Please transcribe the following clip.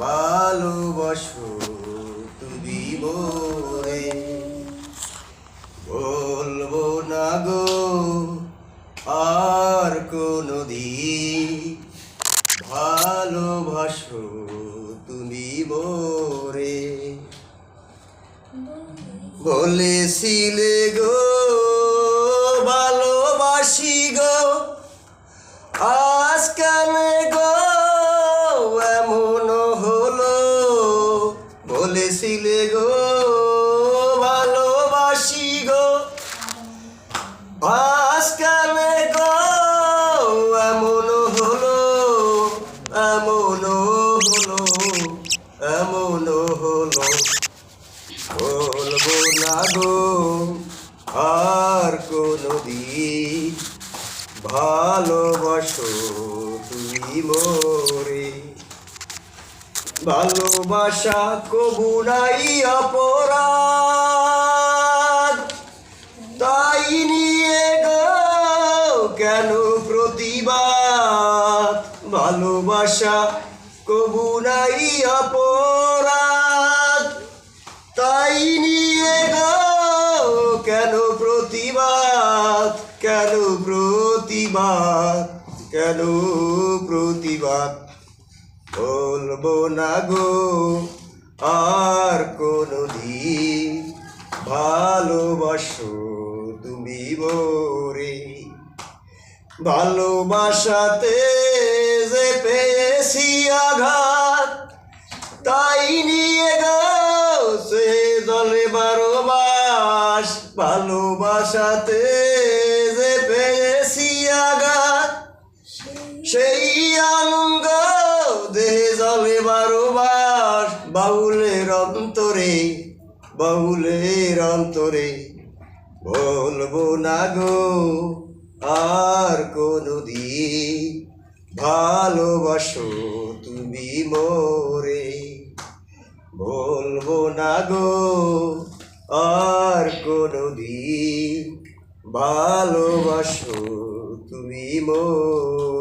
ভালোবাসো তুমি মোরে, বলবো না গো আর কোনদিন, ভালোবাসো তুমি মোরে। বলেছিলে গো ভালোবাসি গো, আজ কেন গো এমন হলো? বলেছিলে গো ভালোবাসি গো, আজ কেন গো এমন হলো? এমন হলো, এমন হলো। বলবো না গো আর কোনদিন, ভালোবাসো তুমি মোরে। ভালোবাসা কবু নাই অপরাধ, তাই নিয়ে গো কেন প্রতিবাদ? ভালোবাসা কবু নাই অপরাধ, তাই নিয়ে গো কেন প্রতিবাদ? কেন প্রতিবাদ? কেন প্রতিবাদ? বলবো না গো আর কোনদিন, ভালোবাসো তুমি মোরে। ভালোবাসাতে যে পেয়েছি আঘাত, তাই নিয়ে গো সে জলে বারো মাস। ভালোবাসাতে যে পেয়েছি আঘাত, সেই আনন্দ দেহে জলে বারো মাস। বাউলের অন্তরে, বাউলের অন্তরে, বলবো না গো আর কোনদিন, ভালোবাসো তুমি মোরে। বলবো না গো আর কোনদিন, ভালোবাসো তুমি মোরে।